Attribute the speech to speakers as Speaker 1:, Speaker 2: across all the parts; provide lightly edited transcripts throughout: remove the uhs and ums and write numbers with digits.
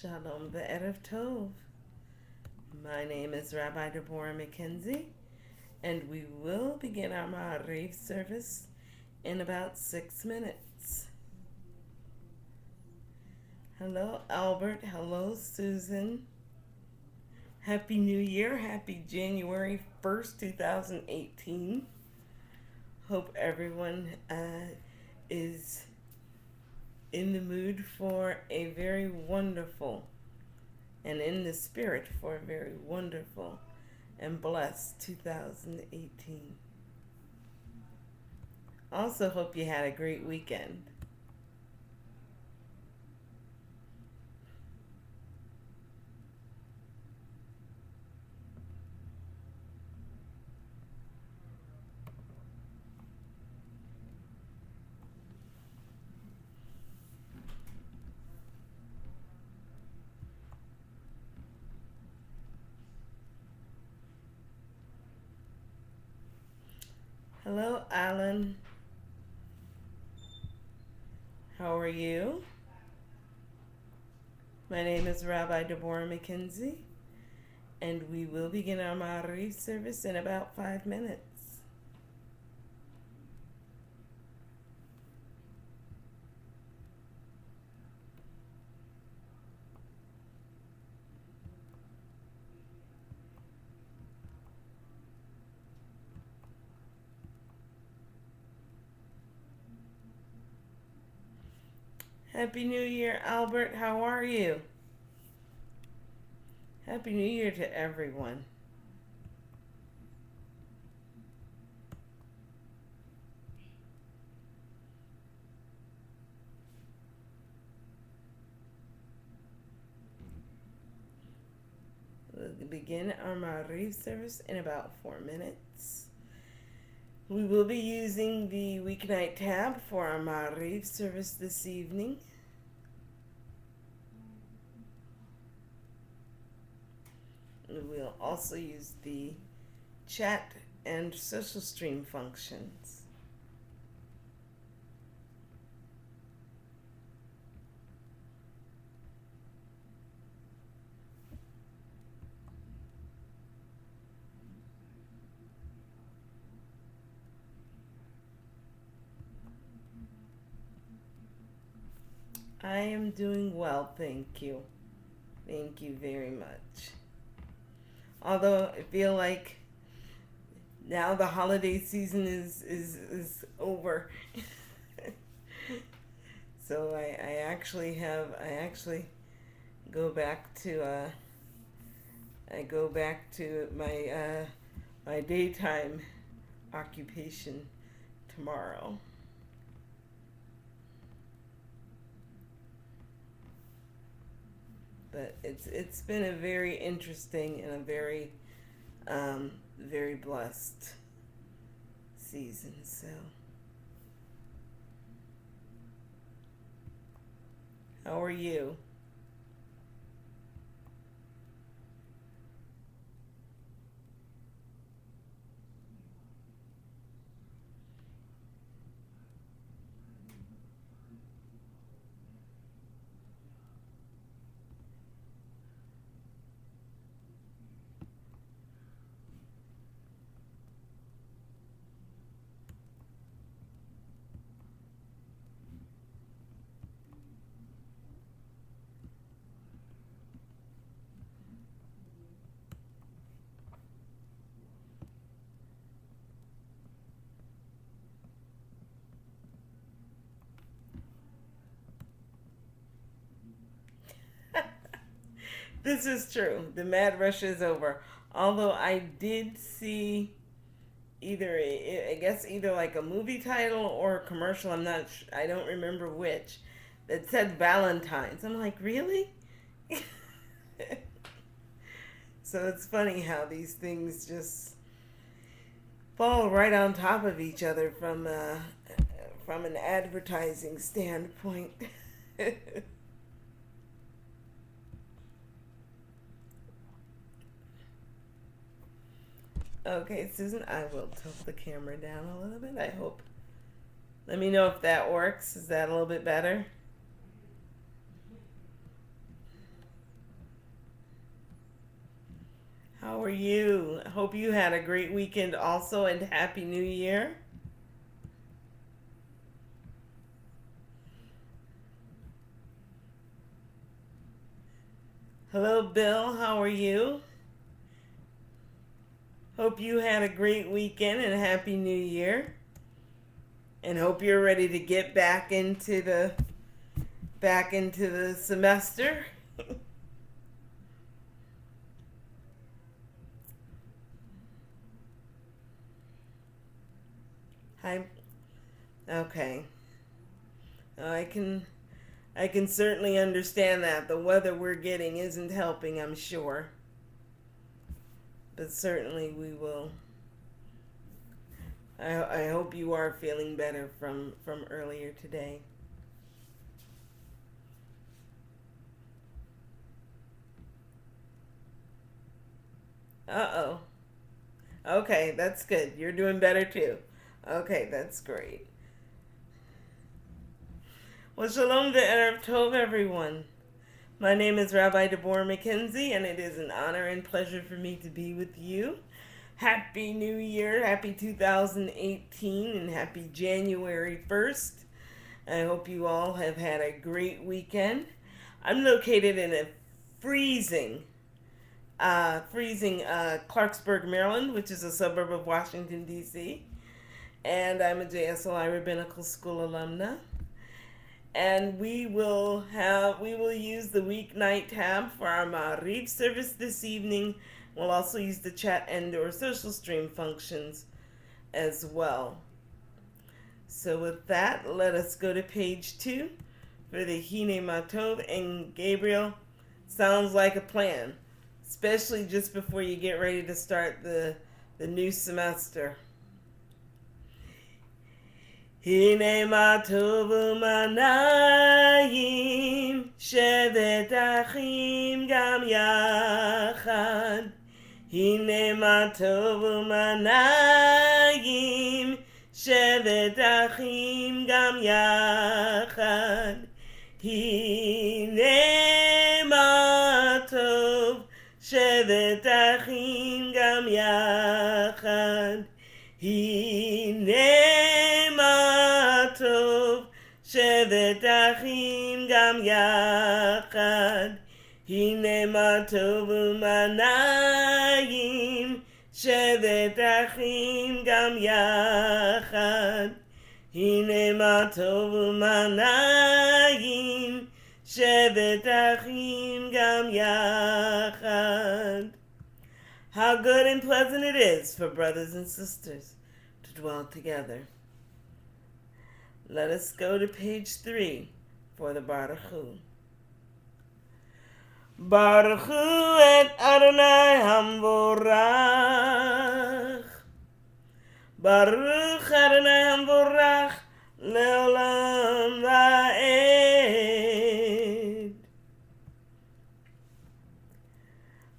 Speaker 1: Shalom Be'erev Tov. My name is Rabbi Deborah McKenzie, and we will begin our Ma'ariv service in about 6 minutes. Hello, Albert. Hello, Susan. Happy New Year. Happy January 1st, 2018. Hope everyone is in the mood for a very wonderful and in the spirit for a very wonderful and blessed 2018. Also hope you had a great weekend. Hello, Alan. How are you? My name is Rabbi Deborah McKenzie, and we will begin our Ma'ariv service in about 5 minutes. Happy New Year, Albert. How are you? Happy New Year to everyone. We'll begin our Ma'ariv service in about 4 minutes. We will be using the weeknight tab for our Ma'ariv service this evening. We'll also use the chat and social stream functions. I am doing well, thank you. Thank you very much. Although I feel like now the holiday season is over. So I actually go back to my daytime occupation tomorrow. But it's been a very interesting and a very very blessed season. So how are you? This is true. The mad rush is over. Although I did see either like a movie title or a commercial. I don't remember which. That said Valentine's. I'm like, really? So it's funny how these things just fall right on top of each other from an advertising standpoint. Okay, Susan, I will tilt the camera down a little bit. I hope. Let me know if that works. Is that a little bit better? are you? Hope you had a great weekend also, and Happy New Year. Hello, Bill. How are you? Hope you had a great weekend and Happy New Year. And hope you're ready to get back into the semester. Hi. Okay. I can certainly understand that. The weather we're getting isn't helping, I'm sure. But certainly we will. I hope you are feeling better from earlier today. Uh-oh. Okay, that's good. You're doing better too. Okay, that's great. Well, shalom to Erev Tov, everyone. My name is Rabbi Deborah McKenzie, and it is an honor and pleasure for me to be with you. Happy New Year, happy 2018, and happy January 1st. I hope you all have had a great weekend. I'm located in a freezing, Clarksburg, Maryland, which is a suburb of Washington, D.C., and I'm a JSLI Rabbinical School alumna. And we will use the weeknight tab for our Ma'ariv service this evening. We'll also use the chat and/or social stream functions as well. So with that, let us go to page 2 for the Hine Matov, and Gabriel, sounds like a plan, especially just before you get ready to start the new semester. Hine matov u'manayim, shevet achim gam yachad. Hine matov u'manayim, shevet achim gam yachad. Hine matov, shevet achim gam yachad. Hine matov, shevet achim gam yachad. Hine matov u'manayim, shevet achim gam yachad. Hine matov u'manayim, shevet achim gam yachad. How good and pleasant it is for brothers and sisters to dwell together. Let us go to page 3 for the Baruch Hu. Baruch Hu et Adonai Hamvorach. Baruch Adonai Hamvorach leolam va'ed.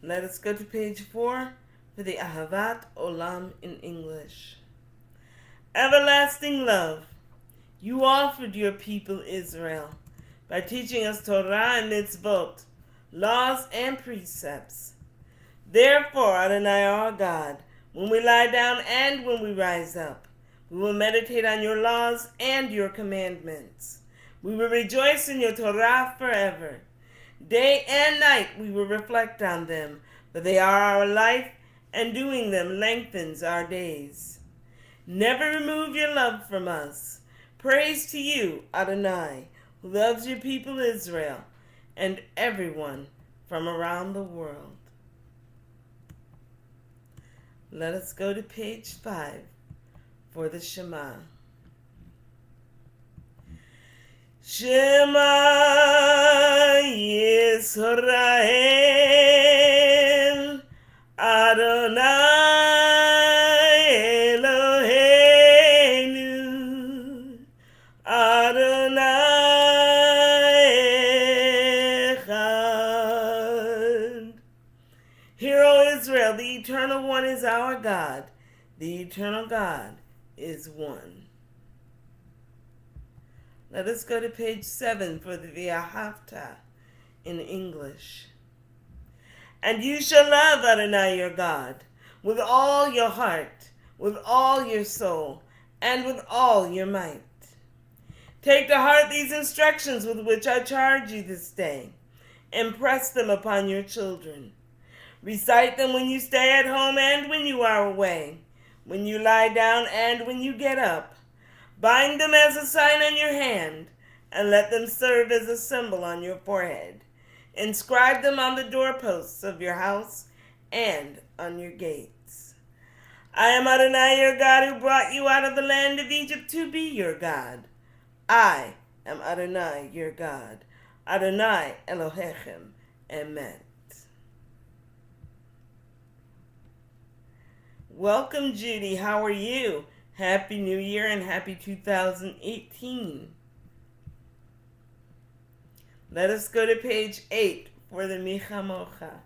Speaker 1: Let us go to page 4 for the Ahavat Olam in English. Everlasting love, you offered your people Israel by teaching us Torah and mitzvot, laws and precepts. Therefore, Adonai our God, when we lie down and when we rise up, we will meditate on your laws and your commandments. We will rejoice in your Torah forever. Day and night we will reflect on them, for they are our life, and doing them lengthens our days. Never remove your love from us. Praise to you, Adonai, who loves your people Israel, and everyone from around the world. Let us go to page 5 for the Shema. Shema Yisrael, Adonai Eloheinu, Adonai Echad. Hear, O Israel, the Eternal One is our God. The Eternal God is one. Let us go to page 7 for the V'ahavta in English. And you shall love Adonai your God with all your heart, with all your soul, and with all your might. Take to heart these instructions with which I charge you this day. Impress them upon your children. Recite them when you stay at home and when you are away, when you lie down and when you get up. Bind them as a sign on your hand, and let them serve as a symbol on your forehead. Inscribe them on the doorposts of your house and on your gates. I am Adonai your God, who brought you out of the land of Egypt to be your God. I am Adonai your God. Adonai Elohechem Emet. Welcome, Judy. How are you? Happy New Year and happy 2018. Let us go to page 8 for the Michamocha.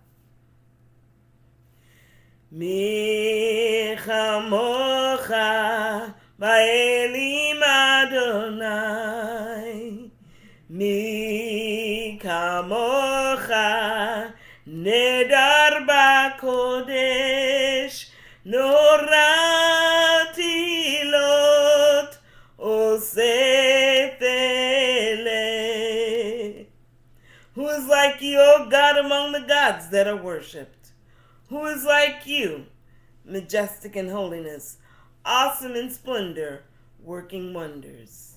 Speaker 1: Michamocha Ba'elim Adonai, Mi kamocha Nedar Ba'kodesh, Norati Lot Osefele. Who is like you, O God, among the gods that are worshipped? Who is like you, majestic in holiness, awesome in splendor, working wonders?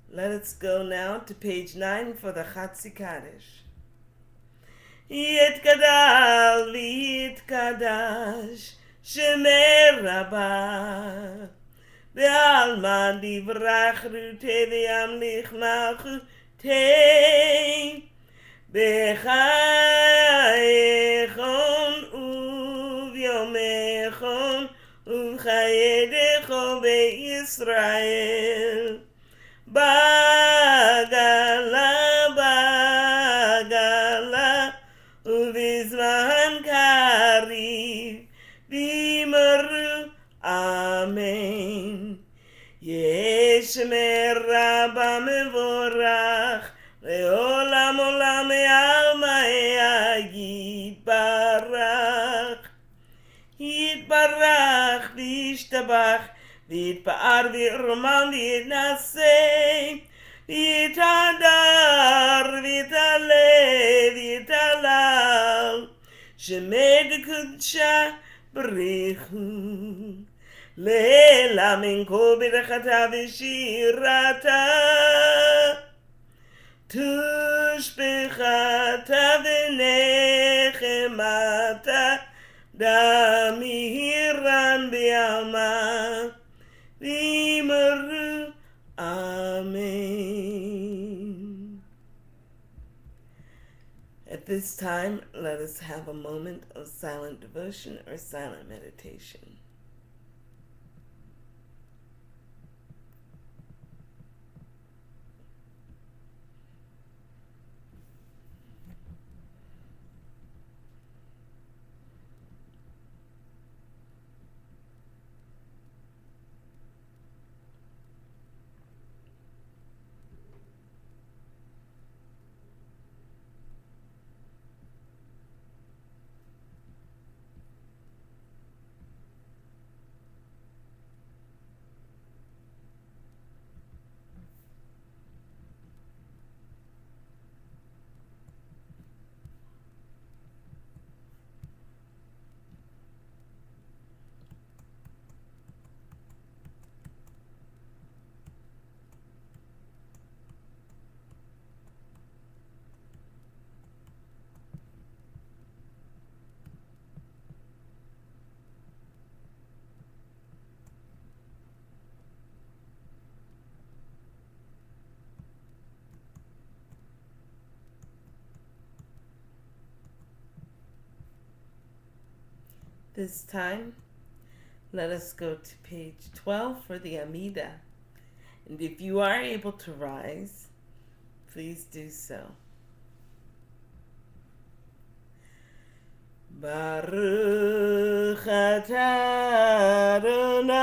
Speaker 1: Let us go now to page 9 for the Chatzi Kaddish. Yitkadal v'yitkadash Shemei Rabbi, Ve'alma divrach rute ve'amlich malchutei, B'chayechon u'v'yomechon u'chayedecho be'Yisrael, Bagala, Bagala, Uvizman Kariv, Vimaru, Amen. Yesh meraba mevorach, Leolam olam alma yitbarach, Yitbarach, Vishtabach, Vitpa'ar v'roman v'yitnaseh, V'yitadar v'yitale v'yitalal, Shemei d'kudsha b'richu, Le'ela min kol b'rachata v'shirata, Tushbechata v'nechemata, Damihiran b'yalma, Vimaru, Amen. At this time, let us have a moment of silent devotion or silent meditation. This time, let us go to page 12 for the Amida. And if you are able to rise, please do so. Baruch atah Adonai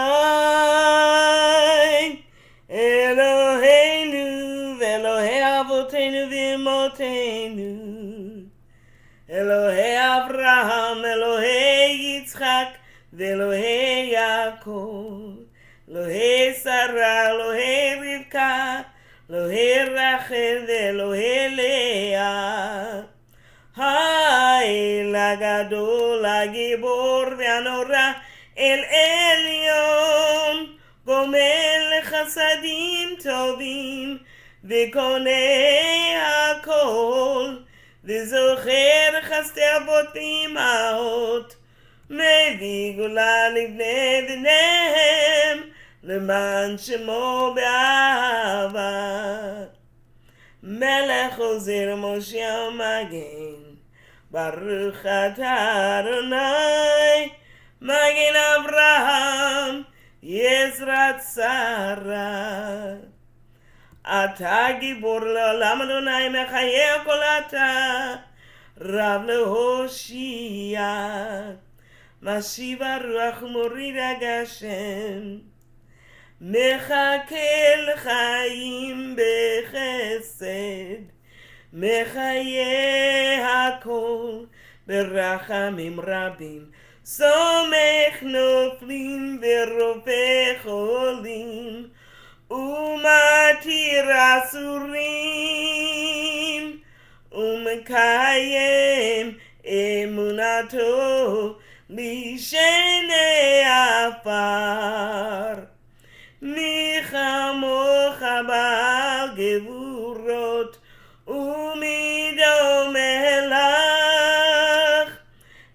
Speaker 1: Eloheinu v'Elohei avotenu v'imotenu Elohei Avraham, Elohei Yitzchak, Elohei Yaakov, Elohei Sarah, Elohei Rivka, Elohei Rachel, Elohei Leah. האל הגדול, הגיבור והנורא, אל עליון, גומל חסדים טובים, וקונה הכל, וזוכר חסדי אבות ואימהות, מביא גאולה לבני בניהם, למען שמו באהבה. מלך עוזר משה מגן, ברוך אתה אדוני, מגן אברהם, יזרת שרה. אתה גיבור לעולם אדוני, מחיה כל אתה, רב להושיע, משיב הרוח ומוריד הגשם, מחכה לחיים בחסד, מחיה הכל ברחמים רבים, סומך נופלים ורופא חולים, ומתיר אסורים, ומקיים אמונתו לשני עפר. מי כמוך בעל גבורות, ומי דומה לך,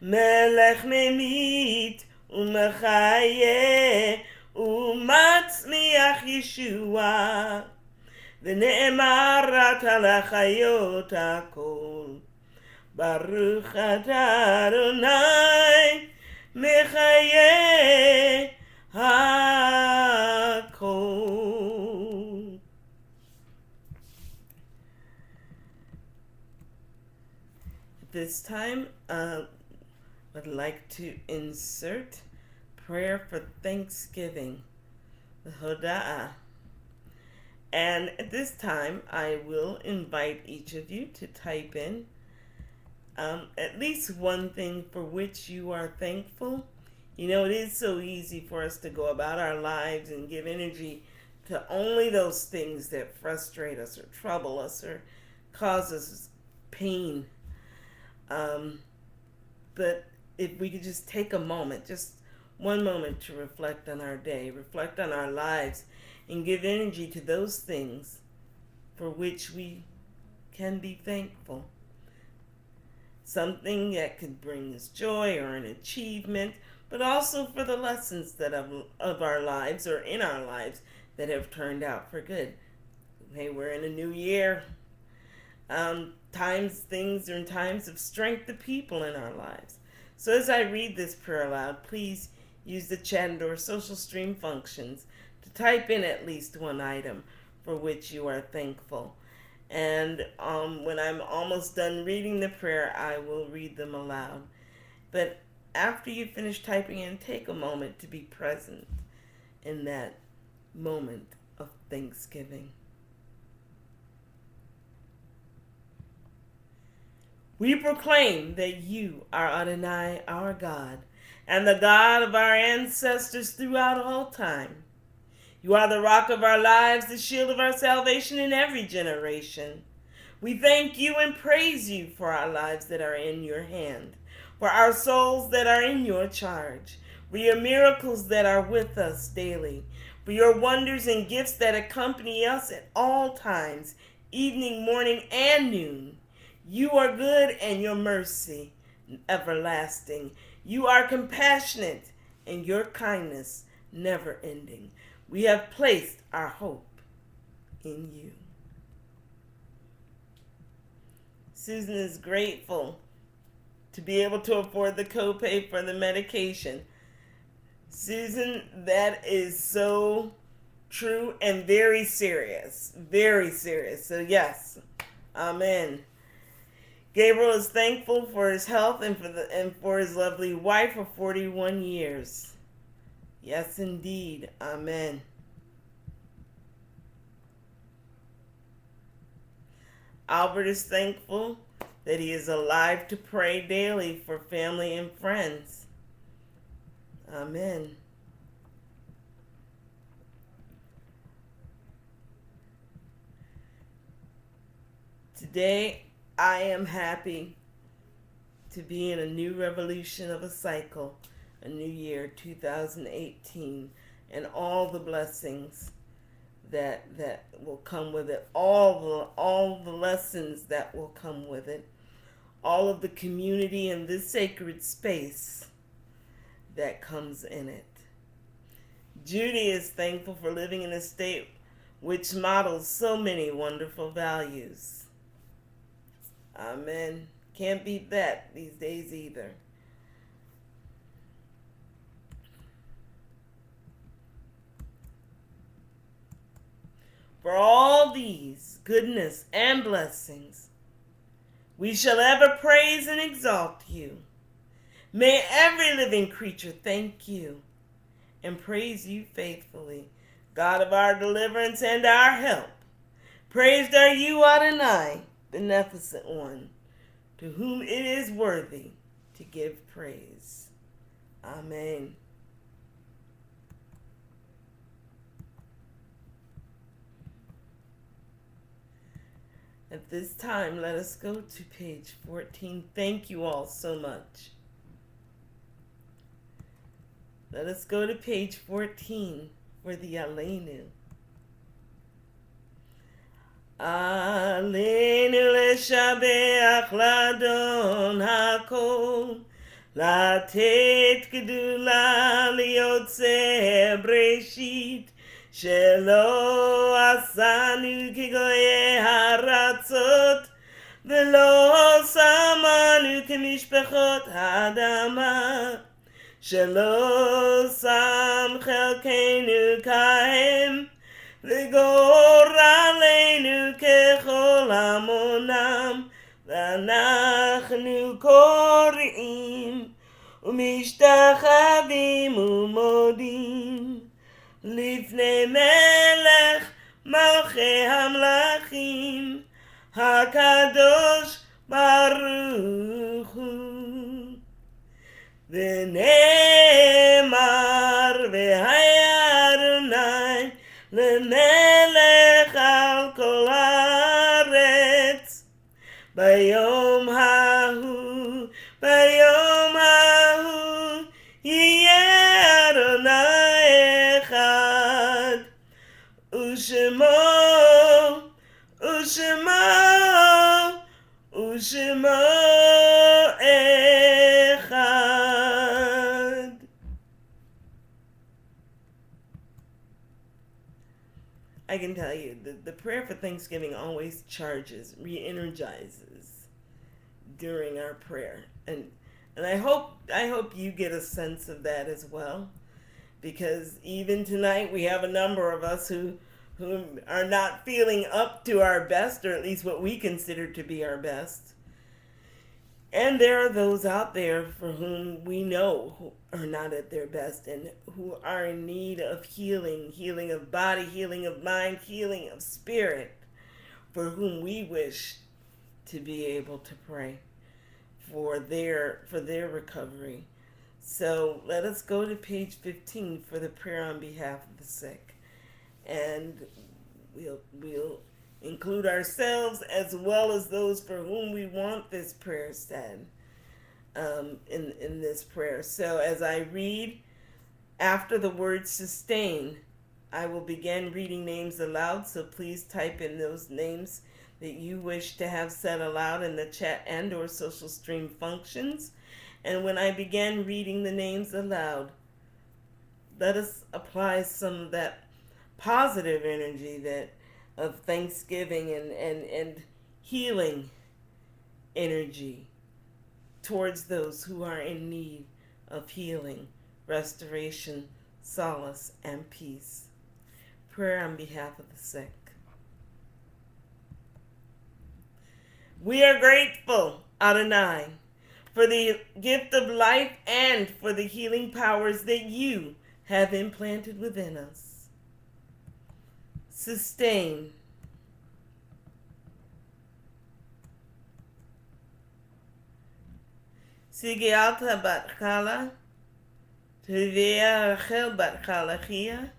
Speaker 1: מלך ממית ומחיה ומצמיח ישועה, ונאמרת לחיות הכל. ברוך אתה אדוני, מחיה הכל. At this time, I'd like to insert prayer for Thanksgiving, the Hoda'ah. And at this time, I will invite each of you to type in at least one thing for which you are thankful. You know, it is so easy for us to go about our lives and give energy to only those things that frustrate us or trouble us or cause us pain. But if we could just take a moment, just one moment to reflect on our day, reflect on our lives, and give energy to those things for which we can be thankful. Something that could bring us joy or an achievement, but also for the lessons that of our lives or in our lives that have turned out for good. Hey, we're in a new year. Things are in times of strength to people in our lives. So as I read this prayer aloud, please use the chat or social stream functions to type in at least one item for which you are thankful. And when I'm almost done reading the prayer, I will read them aloud. But after you finish typing in, take a moment to be present in that moment of thanksgiving. We proclaim that you are Adonai, our God, and the God of our ancestors throughout all time. You are the rock of our lives, the shield of our salvation in every generation. We thank you and praise you for our lives that are in your hand, for our souls that are in your charge, for your miracles that are with us daily, for your wonders and gifts that accompany us at all times, evening, morning, and noon. You are good and your mercy everlasting. You are compassionate and your kindness never ending. We have placed our hope in you. Susan is grateful to be able to afford the copay for the medication. Susan, that is so true and very serious. Very serious. So yes, amen. Gabriel is thankful for his health and for his lovely wife for 41 years. Yes, indeed. Amen. Albert is thankful that he is alive to pray daily for family and friends. Amen. Today, I am happy to be in a new revolution of a cycle, a new year, 2018, and all the blessings that will come with it, all the lessons that will come with it, all of the community in this sacred space that comes in it. Judy is thankful for living in a state which models so many wonderful values. Amen. Can't beat that these days either. For all these goodness and blessings, we shall ever praise and exalt you. May every living creature thank you and praise you faithfully, God of our deliverance and our help. Praised are you, Adonai, beneficent one, to whom it is worthy to give praise. Amen. At this time, let us go to page 14. Thank you all so much. Let us go to page 14 for the Aleinu. Aleinu leshabeach ladon hakol, latet gedula liyotze breshit, shelo asanu kigoye haratzot, velo samanu kemishpechot hadama, shelo sam chelkeinu kahem, לגור עלינו ככל המונם, ואנחנו קוראים ומשתחווים ומודים לפני מלך מלכי המלכים, הקדוש ברוך הוא. ונאמר והיה אדוני למלך על כל הארץ, ביום ההוא יהיה אדוני אחד, ושמו אחד. I can tell you, the prayer for Thanksgiving always charges, re-energizes during our prayer. And I hope you get a sense of that as well. Because even tonight we have a number of us who are not feeling up to our best, or at least what we consider to be our best. And there are those out there for whom we know who are not at their best and who are in need of healing, healing of body, healing of mind, healing of spirit, for whom we wish to be able to pray for their recovery. So let us go to page 15 for the prayer on behalf of the sick. And we'll include ourselves as well as those for whom we want this prayer said in this prayer. So as I read, after the word sustain, I will begin reading names aloud, so please type in those names that you wish to have said aloud in the chat and or social stream functions. And when I begin reading the names aloud, let us apply some of that positive energy of thanksgiving and healing energy towards those who are in need of healing, restoration, solace, and peace. Prayer on behalf of the sick. We are grateful, Adonai, for the gift of life and for the healing powers that you have implanted within us. Sustain. Sigialta bat Kala, Tuvia Rachel bat Kalachia,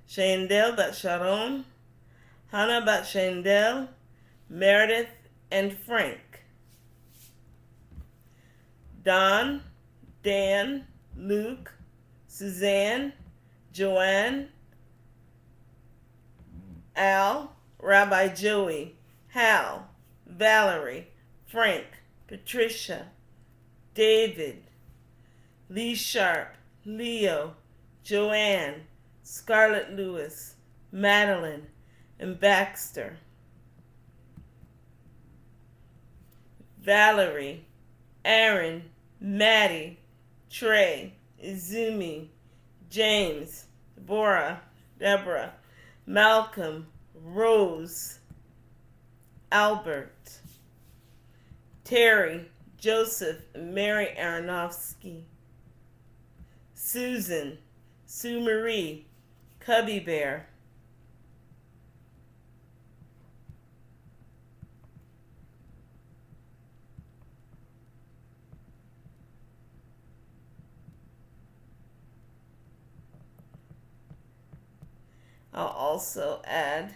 Speaker 1: Shendel bat Sharon, Hannah bat Shendel, Meredith and Frank. Don, Dan, Luke, Suzanne, Joanne, Al, Rabbi Joey, Hal, Valerie, Frank, Patricia, David, Lee Sharp, Leo, Joanne, Scarlett Lewis, Madeline, and Baxter. Valerie, Aaron, Maddie, Trey, Izumi, James, Deborah, Malcolm, Rose, Albert, Terry, Joseph, and Mary Aronofsky, Susan, Sue Marie, Cubby Bear, I'll also add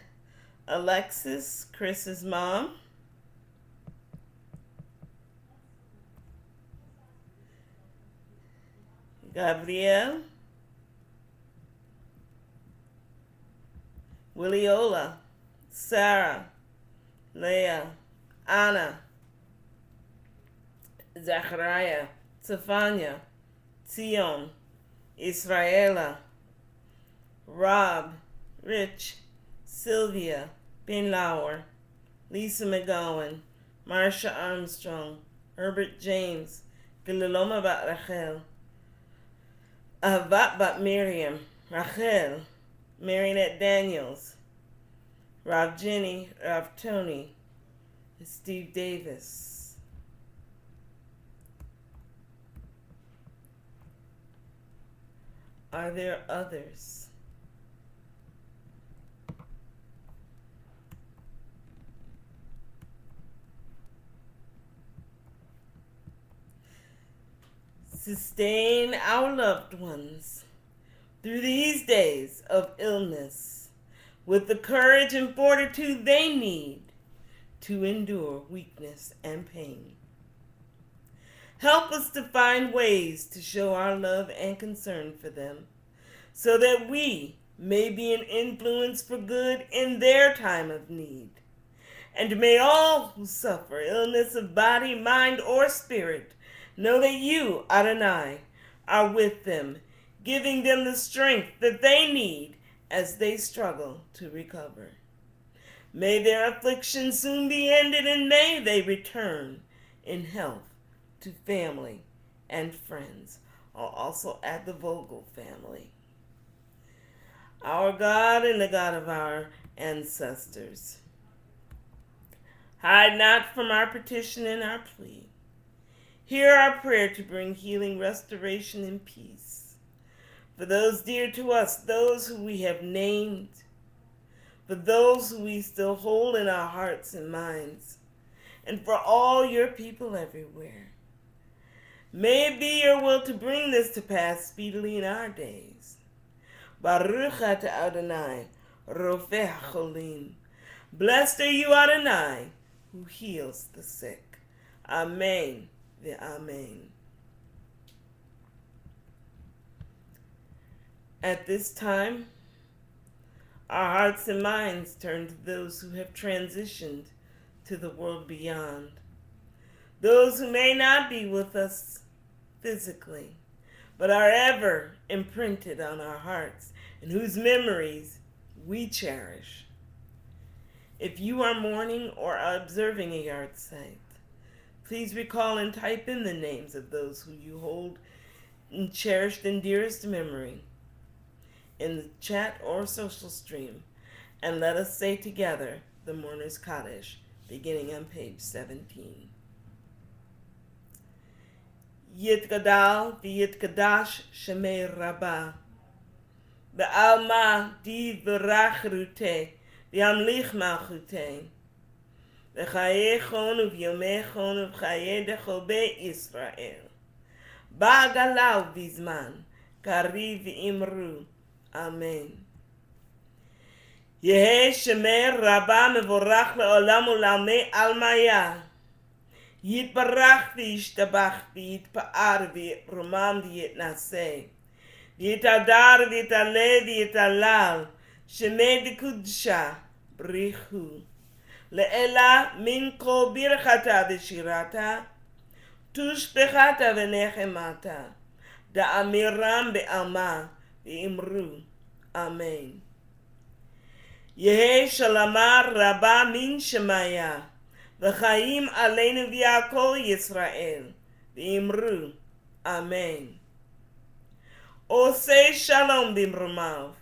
Speaker 1: Alexis, Chris's mom, Gabrielle, Williola, Sarah, Leah, Anna, Zachariah, Stefania, Tion, Israela, Rob, Rich, Sylvia, Ben Lauer, Lisa McGowan, Marsha Armstrong, Herbert James, Gililoma bat Rachel, Ahavat bat Miriam, Rachel, Marinette Daniels, Rav Jenny, Rav Tony, and Steve Davis. Are there others? Sustain our loved ones through these days of illness with the courage and fortitude they need to endure weakness and pain. Help us to find ways to show our love and concern for them so that we may be an influence for good in their time of need. And may all who suffer illness of body, mind, or spirit know that you, Adonai, are with them, giving them the strength that they need as they struggle to recover. May their affliction soon be ended, and may they return in health to family and friends. I'll also add the Vogel family. Our God and the God of our ancestors, hide not from our petition and our plea. Hear our prayer to bring healing, restoration, and peace. For those dear to us, those who we have named, for those who we still hold in our hearts and minds, and for all your people everywhere. May it be your will to bring this to pass speedily in our days. Baruch ata Adonai, Rofeh Cholim. Blessed are you, Adonai, who heals the sick. Amen. Amen. At this time, our hearts and minds turn to those who have transitioned to the world beyond. Those who may not be with us physically, but are ever imprinted on our hearts and whose memories we cherish. If you are mourning or observing a yard site, please recall and type in the names of those who you hold in cherished and dearest memory in the chat or social stream, and let us say together the Mourner's Kaddish, beginning on page 17. Yitgadal v'yitgadash shemei Rabba, Be'alma di v'rach rute, v'yamlich malchute, v'chayechon uvyomechon uv'chayedecho be'Yisrael. Ba'agala u'bizman, kari v'imru. Amen. Yehe shemer Rabba mevorach le'olam u'lamei almaya. Yitbarach v'yishtabach v'yitpa'ar v'yitrumam v'yitnaseh. V'yitadar v'yitaleh v'yitalal. Shemei d'kudsha brichu. Le'ela min kol birchata v'shirata. Tushbechata v'nechemata. Da'amiram be'alma v'imru. Amen. Yehe shalamar Rabba min shemaya. V'chaim aleinu v'yakol Yisrael. V'imru. Amen. Oseh shalom bimrumav.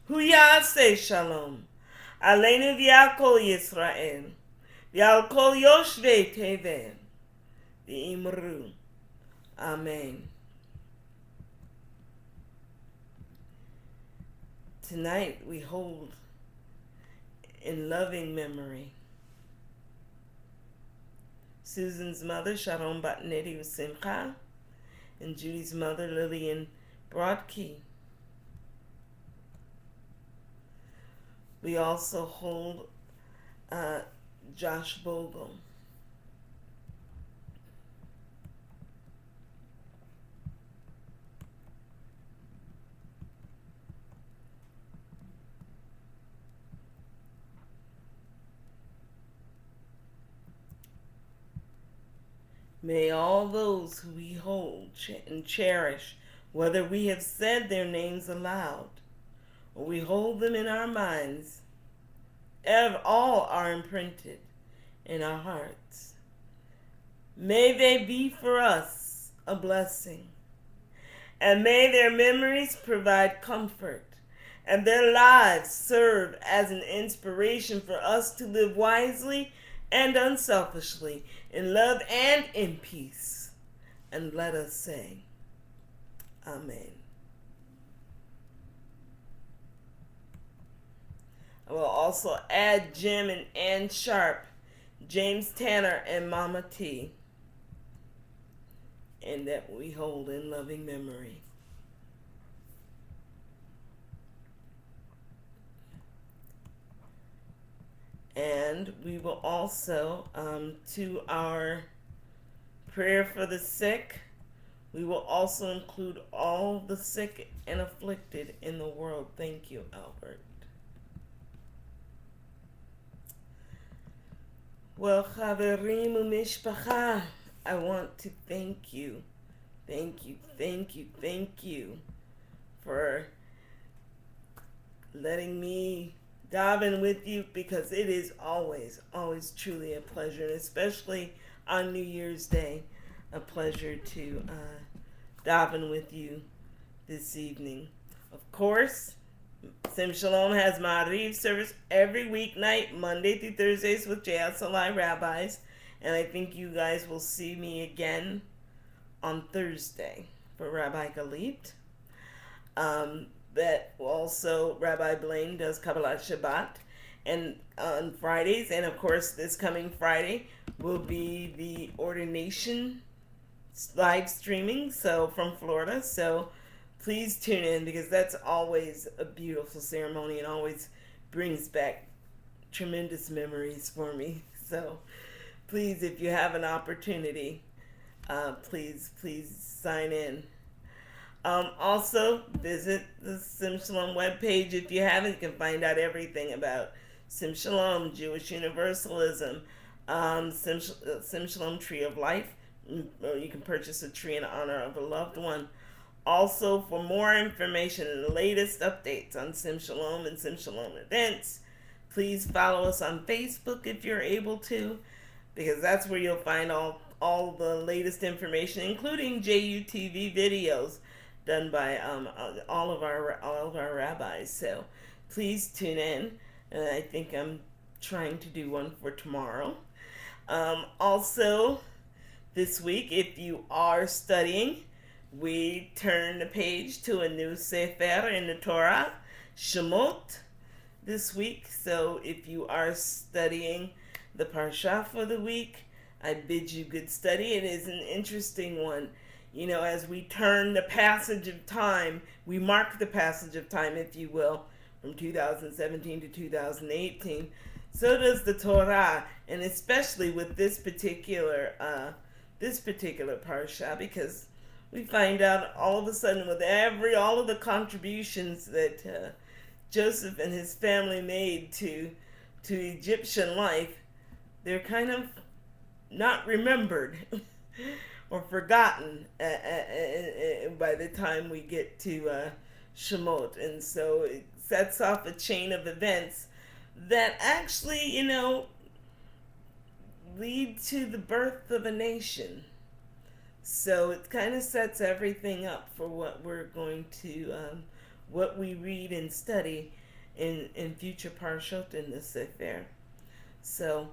Speaker 1: Hu ya'aseh shalom. Aleinu v'yakol Yisrael. V'yal kol yoshvei tevel. V'imru. Amen. Tonight we hold in loving memory Susan's mother, Sharon Batneti Simcha, and Judy's mother, Lillian Brodkey. We also hold Josh Bogle. May all those who we hold and cherish, whether we have said their names aloud or we hold them in our minds, all are imprinted in our hearts. May they be for us a blessing, and may their memories provide comfort, and their lives serve as an inspiration for us to live wisely and unselfishly, in love and in peace. And let us say, Amen. I will also add Jim and Ann Sharp, James Tanner, and Mama T, and that we hold in loving memory. And we will also, to our prayer for the sick, we will also include all the sick and afflicted in the world. Thank you, Albert. Well, Chaverim u'mishpacha, I want to thank you for letting me daven with you, because it is always truly a pleasure, and especially on New Year's Day, a pleasure to daven with you this evening. Of course, Sim Shalom has Ma'ariv service every weeknight, Monday through Thursdays with J.L. Salai Rabbis, and I think you guys will see me again on Thursday for Rabbi Galit. That also Rabbi Blaine does Kabbalat Shabbat, and on Fridays, and of course this coming Friday will be the ordination live streaming, so from Florida. So please tune in, because that's always a beautiful ceremony and always brings back tremendous memories for me. So please, if you have an opportunity, please sign in. Also, visit the Sim Shalom webpage. If you haven't, you can find out everything about Sim Shalom, Jewish Universalism, Sim Shalom Tree of Life. Or you can purchase a tree in honor of a loved one. Also, for more information and the latest updates on Sim Shalom and Sim Shalom events, please follow us on Facebook if you're able to, because that's where you'll find all the latest information, including JUTV videos done by all of our rabbis. So please tune in, and I think I'm trying to do one for tomorrow. Also, this week, if you are studying, we turn the page to a new Sefer in the Torah, Shemot, this week. So if you are studying the parsha for the week. I bid you good study. It is an interesting one. As we turn the passage of time, we mark the passage of time, if you will, from 2017 to 2018. So does the Torah, and especially with this particular parsha, because we find out all of a sudden with all of the contributions that Joseph and his family made to Egyptian life, they're kind of not remembered or forgotten by the time we get to Shemot. And so it sets off a chain of events that actually, lead to the birth of a nation. So it kind of sets everything up for what we're going to, what we read and study in future parshot in the Sefer. So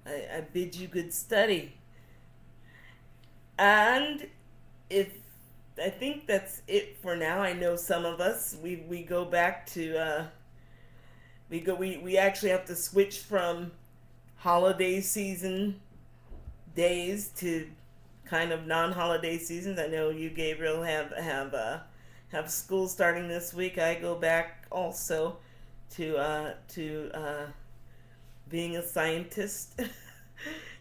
Speaker 1: I bid you good study. And I think that's it for now. I know some of us, we go back to, we actually have to switch from holiday season days to kind of non-holiday seasons. I know you, Gabriel, have school starting this week. I go back also to being a scientist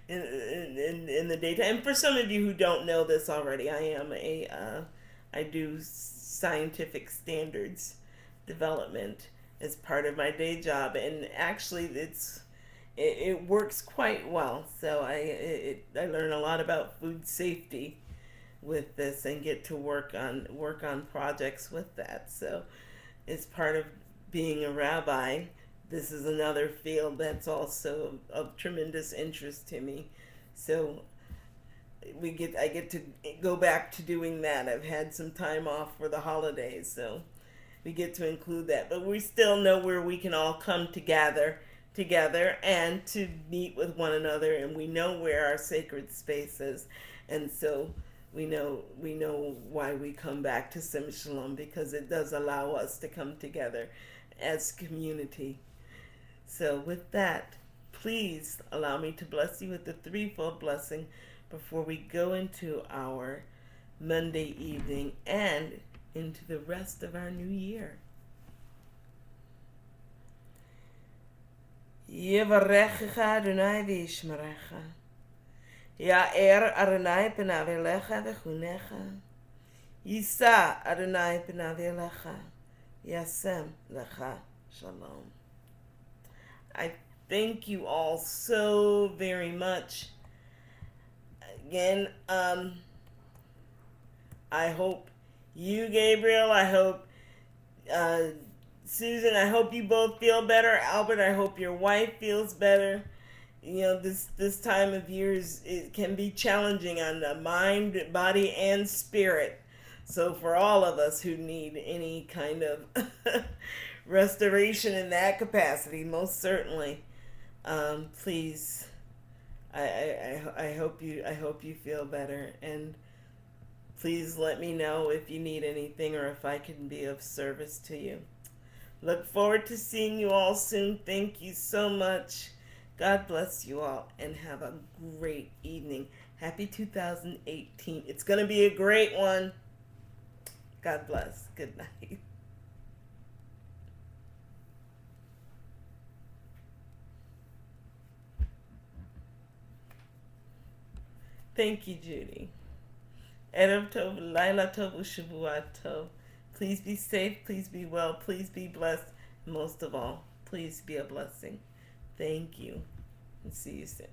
Speaker 1: in the daytime. And for some of you who don't know this already, I do scientific standards development as part of my day job, and actually it works quite well. So I learn a lot about food safety with this and get to work on projects with that. So as part of being a rabbi, this is another field that's also of tremendous interest to me. So I get to go back to doing that. I've had some time off for the holidays, so we get to include that. But we still know where we can all come together and to meet with one another, and we know where our sacred space is. And so we know why we come back to Sim Shalom, because it does allow us to come together as community. So with that, please allow me to bless you with the threefold blessing before we go into our Monday evening and into the rest of our new year. Yevarechecha Adonai v'yishmerecha. Ya'er Adonai panav elecha v'chunecha. Yisa Adonai panav elecha. Yasem lecha shalom. I thank you all so very much. Again, I hope you, Gabriel, I hope Susan, I hope you both feel better. Albert, I hope your wife feels better. This time of year it can be challenging on the mind, body, and spirit. So for all of us who need any kind of restoration in that capacity, most certainly, please, I hope you feel better, and please let me know if you need anything or if I can be of service to you. Look forward to seeing you all soon. Thank you so much. God bless you all, and have a great evening. Happy 2018. It's going to be a great one. God bless. Good night. Thank you, Judy. Erev Tov, Laila Tov, Shavua Tov. Please be safe, please be well, please be blessed. Most of all, please be a blessing. Thank you, and see you soon.